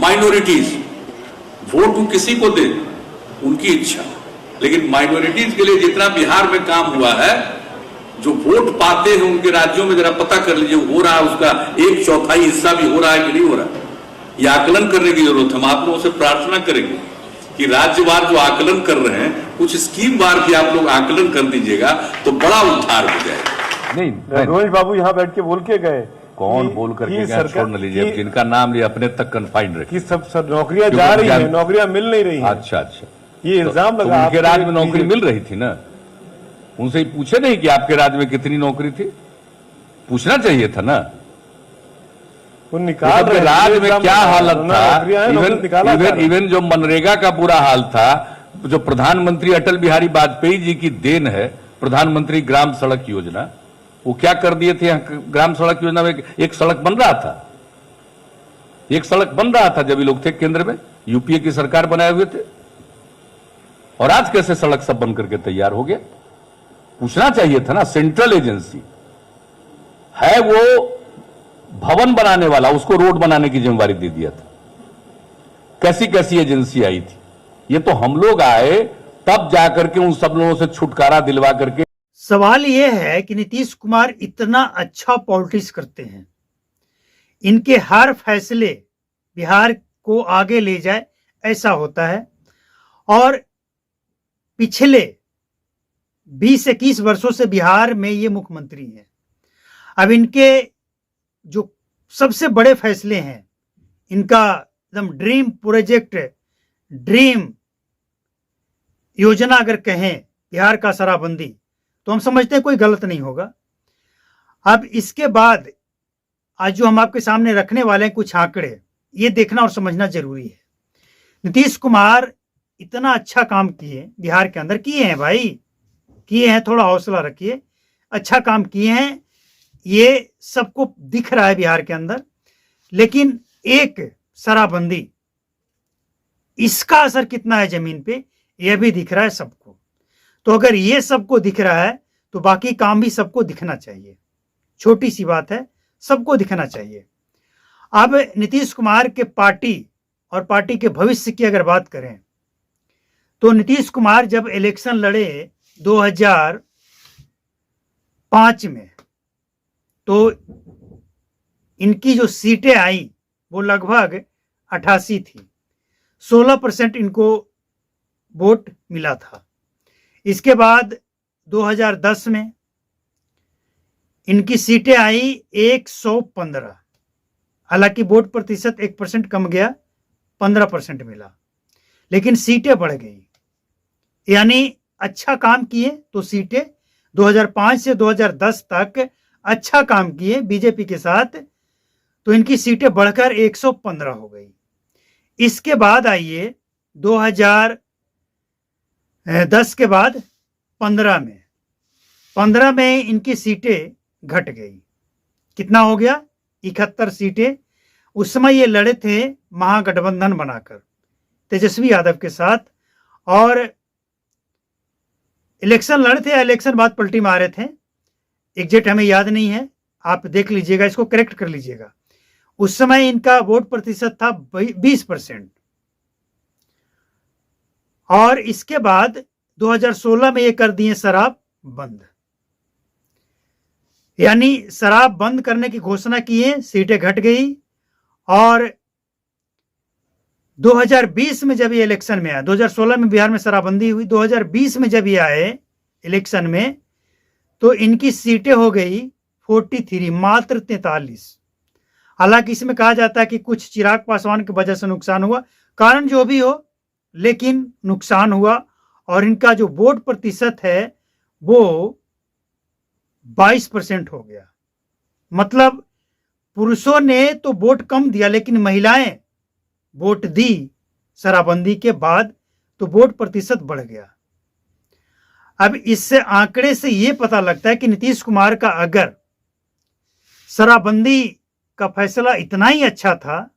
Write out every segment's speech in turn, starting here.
Minorities, vote वो किसी को दे उनकी इच्छा, लेकिन माइनॉरिटीज के लिए जितना बिहार में काम हुआ है, जो वोट पाते हैं उनके राज्यों में जरा पता कर लीजिए हो रहा है उसका 1/4 हिस्सा भी हो रहा है कि नहीं हो रहा है। यह आकलन करने की जरूरत है। हम आप लोगों से प्रार्थना करेंगे कि राज्यवार जो आकलन कर रहे हैं, कुछ स्कीम वार भी आप लोग आकलन कर दीजिएगा तो बड़ा उद्धार हो जाएगा। नहीं, रोहित बाबू यहाँ बैठ के बोल के गए, कौन बोल करके गया छोड़ न लीजिए, अब जिनका नाम लिया अपने तक कन्फाइंड रखिए कि सब नौकरियां जा रही है, नौकरियां मिल नहीं रही है। अच्छा, ये इल्जाम लगा। उनके राज्य में नौकरी मिल रही थी ना, उनसे ही पूछे नहीं कि आपके राज्य में कितनी नौकरी थी, पूछना चाहिए था ना। निकाल रहे राज्य में क्या हालत था, इवन जो मनरेगा का बुरा हाल था, जो प्रधानमंत्री अटल बिहारी वाजपेयी जी की देन है, प्रधानमंत्री ग्राम सड़क योजना, वो क्या कर दिए थे। ग्राम सड़क योजना में एक सड़क बन रहा था, एक सड़क बन रहा था जब ये लोग थे केंद्र में, यूपीए की सरकार बनाए हुए थे, और आज कैसे सड़क सब बन करके तैयार हो गया। पूछना चाहिए था ना। सेंट्रल एजेंसी है, वो भवन बनाने वाला, उसको रोड बनाने की जिम्मेवारी दे दिया था। कैसी कैसी एजेंसी आई थी, ये तो हम लोग आए तब जाकर के उन सब लोगों से छुटकारा दिलवा करके। सवाल यह है कि नीतीश कुमार इतना अच्छा पॉलिटिक्स करते हैं, इनके हर फैसले बिहार को आगे ले जाए ऐसा होता है, और पिछले 20-21 वर्षों से बिहार में ये मुख्यमंत्री हैं। अब इनके जो सबसे बड़े फैसले हैं, इनका एकदम ड्रीम प्रोजेक्ट, ड्रीम योजना अगर कहें बिहार का शराबबंदी, तो हम समझते हैं कोई गलत नहीं होगा। अब इसके बाद आज जो हम आपके सामने रखने वाले हैं कुछ आंकड़े, ये देखना और समझना जरूरी है। नीतीश कुमार इतना अच्छा काम किए बिहार के अंदर, किए हैं भाई, किए हैं, थोड़ा हौसला रखिए, अच्छा काम किए हैं, ये सबको दिख रहा है बिहार के अंदर। लेकिन एक शराबबंदी, इसका असर कितना है जमीन पे, यह भी दिख रहा है सबको। तो अगर ये सबको दिख रहा है तो बाकी काम भी सबको दिखना चाहिए। छोटी सी बात है, सबको दिखना चाहिए। अब नीतीश कुमार के पार्टी और पार्टी के भविष्य की अगर बात करें, तो नीतीश कुमार जब इलेक्शन लड़े 2005 में, तो इनकी जो सीटें आई वो लगभग 88 थी, 16% इनको वोट मिला था। इसके बाद 2010 में इनकी सीटें आई 115, हालांकि वोट प्रतिशत 1% कम गया, 15% मिला, लेकिन सीटें बढ़ गई। यानी अच्छा काम किए तो सीटें 2005 से 2010 तक अच्छा काम किए बीजेपी के साथ, तो इनकी सीटें बढ़कर 115 हो गई। इसके बाद आइए 2010 के बाद 15 में इनकी सीटें घट गई। कितना हो गया? 71 सीटें। उस समय ये लड़े थे महागठबंधन बनाकर तेजस्वी यादव के साथ, और इलेक्शन लड़े थे, इलेक्शन बाद पलटी मारे थे, एग्जैक्ट हमें याद नहीं है, आप देख लीजिएगा, इसको करेक्ट कर लीजिएगा। उस समय इनका वोट प्रतिशत था 20%, और इसके बाद 2016 में ये कर दिए शराब बंद, यानी शराब बंद करने की घोषणा किए, सीटें घट गई। और 2020 में जब ये इलेक्शन में आया, 2016 में बिहार में शराबबंदी हुई, 2020 में जब ये आए इलेक्शन में, तो इनकी सीटें हो गई 43, मात्र 43। हालांकि इसमें कहा जाता है कि कुछ चिराग पासवान की वजह से नुकसान हुआ, कारण जो भी हो, लेकिन नुकसान हुआ, और इनका जो वोट प्रतिशत है वो 22% हो गया। मतलब पुरुषों ने तो वोट कम दिया, लेकिन महिलाएं वोट दी शराबबंदी के बाद, तो वोट प्रतिशत बढ़ गया। अब इससे आंकड़े से यह पता लगता है कि नीतीश कुमार का अगर शराबबंदी का फैसला इतना ही अच्छा था,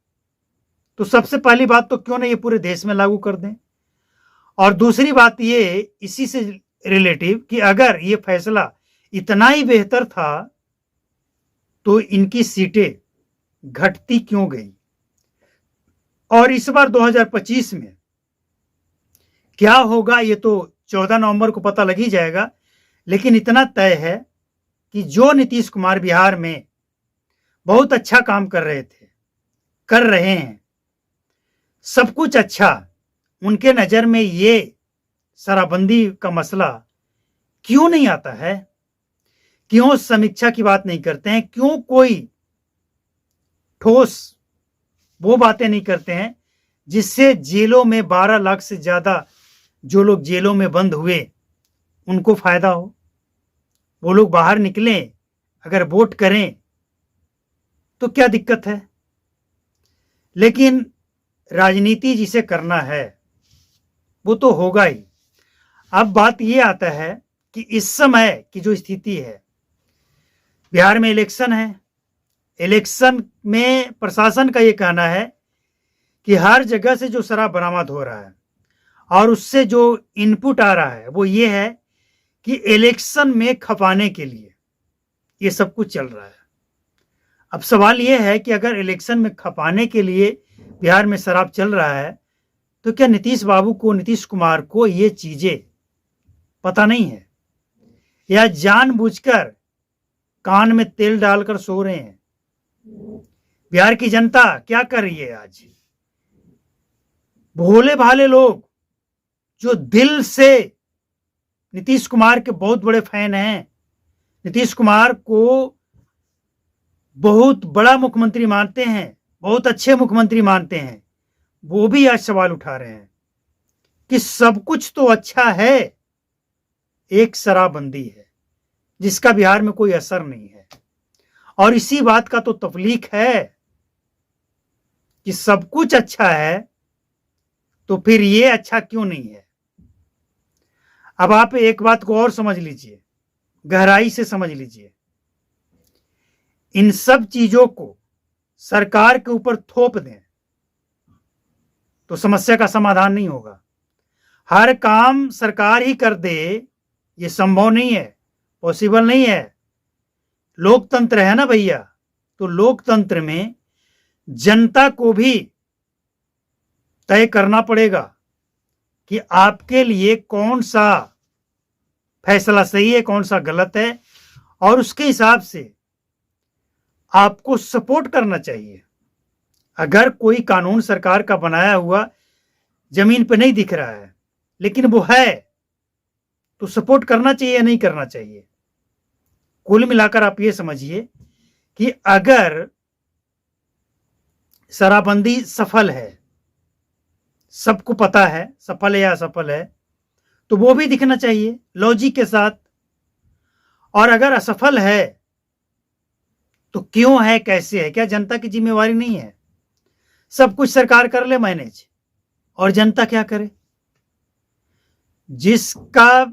तो सबसे पहली बात तो क्यों ना ये पूरे देश में लागू कर दें, और दूसरी बात ये इसी से रिलेटिव कि अगर ये फैसला इतना ही बेहतर था तो इनकी सीटें घटती क्यों गई। और इस बार 2025 में क्या होगा ये तो 14 नवंबर को पता लग ही जाएगा। लेकिन इतना तय है कि जो नीतीश कुमार बिहार में बहुत अच्छा काम कर रहे हैं, सब कुछ अच्छा, उनके नजर में ये शराबबंदी का मसला क्यों नहीं आता है? क्यों समीक्षा की बात नहीं करते हैं? क्यों कोई ठोस वो बातें नहीं करते हैं जिससे जेलों में 12 लाख से ज्यादा जो लोग जेलों में बंद हुए उनको फायदा हो, वो लोग बाहर निकलें, अगर वोट करें तो क्या दिक्कत है? लेकिन राजनीति जिसे करना है वो तो होगा ही। अब बात ये आता है कि इस समय की जो स्थिति है, बिहार में इलेक्शन है, इलेक्शन में प्रशासन का ये कहना है कि हर जगह से जो शराब बरामद हो रहा है और उससे जो इनपुट आ रहा है वो ये है कि इलेक्शन में खपाने के लिए ये सब कुछ चल रहा है। अब सवाल ये है कि अगर इलेक्शन में खपाने के लिए बिहार में शराब चल रहा है तो क्या नीतीश कुमार को ये चीजें पता नहीं है, या जानबूझकर कान में तेल डालकर सो रहे हैं? बिहार की जनता क्या कर रही है आज? भोले भाले लोग जो दिल से नीतीश कुमार के बहुत बड़े फैन हैं, नीतीश कुमार को बहुत बड़ा मुख्यमंत्री मानते हैं, बहुत अच्छे मुख्यमंत्री मानते हैं, वो भी आज सवाल उठा रहे हैं कि सब कुछ तो अच्छा है, एक शराबबंदी है जिसका बिहार में कोई असर नहीं है। और इसी बात का तो तफलीक है कि सब कुछ अच्छा है तो फिर ये अच्छा क्यों नहीं है? अब आप एक बात को और समझ लीजिए, गहराई से समझ लीजिए। इन सब चीजों को सरकार के ऊपर थोप दें तो समस्या का समाधान नहीं होगा। हर काम सरकार ही कर दे ये संभव नहीं है, पॉसिबल नहीं है। लोकतंत्र है ना भैया, तो लोकतंत्र में जनता को भी तय करना पड़ेगा कि आपके लिए कौन सा फैसला सही है, कौन सा गलत है, और उसके हिसाब से आपको सपोर्ट करना चाहिए। अगर कोई कानून सरकार का बनाया हुआ जमीन पर नहीं दिख रहा है लेकिन वो है तो सपोर्ट करना चाहिए या नहीं करना चाहिए? कुल मिलाकर आप ये समझिए कि अगर शराबबंदी सफल है, सबको पता है सफल है या असफल है, तो वो भी दिखना चाहिए लॉजिक के साथ। और अगर असफल है तो क्यों है, कैसे है? क्या जनता की जिम्मेवारी नहीं है? सब कुछ सरकार कर ले मैनेज, और जनता क्या करे? जिसका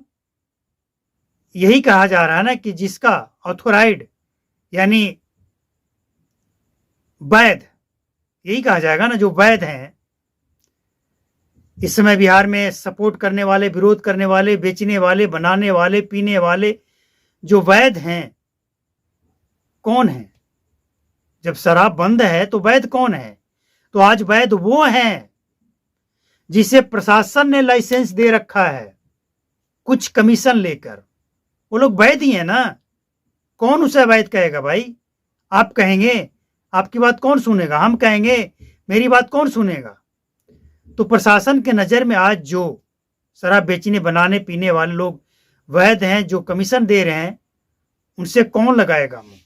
यही कहा जा रहा है ना कि जिसका ऑथोराइड यानी वैध, यही कहा जाएगा ना, जो वैध हैं इस समय बिहार में सपोर्ट करने वाले, विरोध करने वाले, बेचने वाले, बनाने वाले, पीने वाले, जो वैध हैं कौन है? जब शराब बंद है तो वैध कौन है? तो आज वैध वो हैं जिसे प्रशासन ने लाइसेंस दे रखा है कुछ कमीशन लेकर, वो लोग वैध ही है ना। कौन उसे वैध कहेगा भाई? आप कहेंगे, आपकी बात कौन सुनेगा? हम कहेंगे, मेरी बात कौन सुनेगा? तो प्रशासन के नजर में आज जो शराब बेचने, बनाने, पीने वाले लोग वैध हैं, जो कमीशन दे रहे हैं, उनसे कौन लगाएगा मुंह?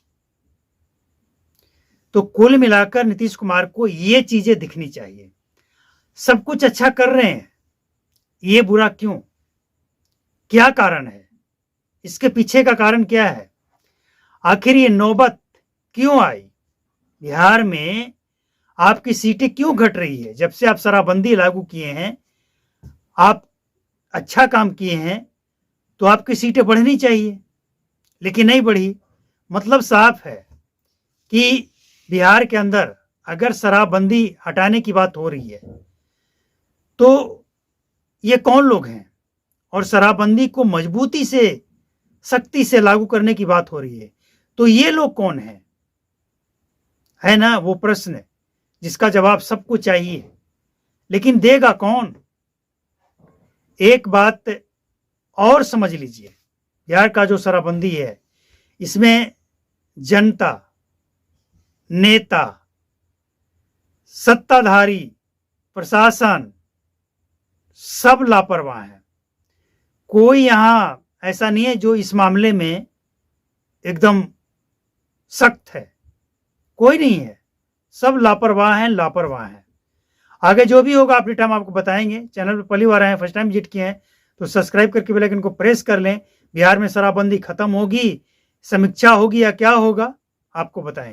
तो कुल मिलाकर नीतीश कुमार को ये चीजें दिखनी चाहिए। सब कुछ अच्छा कर रहे हैं, ये बुरा क्यों? क्या कारण है? इसके पीछे का कारण क्या है? आखिर ये नौबत क्यों आई? बिहार में आपकी सीटें क्यों घट रही है? जब से आप शराबबंदी लागू किए हैं, आप अच्छा काम किए हैं, तो आपकी सीटें बढ़नी चाहिए, लेकिन नहीं बढ़ी। मतलब साफ है कि बिहार के अंदर अगर शराबबंदी हटाने की बात हो रही है तो ये कौन लोग हैं, और शराबबंदी को मजबूती से, सख्ती से लागू करने की बात हो रही है, तो ये लोग कौन हैं? है ना वो प्रश्न जिसका जवाब सबको चाहिए। लेकिन देगा कौन? एक बात और समझ लीजिए, बिहार का जो शराबबंदी है इसमें जनता, नेता, सत्ताधारी, प्रशासन सब लापरवाह है। कोई यहां ऐसा नहीं है जो इस मामले में एकदम सख्त है, कोई नहीं है, सब लापरवाह हैं, लापरवाह हैं। आगे जो भी होगा अपने टाइम आपको बताएंगे। चैनल पर पहली बार आए हैं, फर्स्ट टाइम विजिट किए हैं तो सब्सक्राइब करके बेल आइकन को प्रेस कर लें। बिहार में शराबबंदी खत्म होगी, समीक्षा होगी या क्या होगा आपको बताएंगे।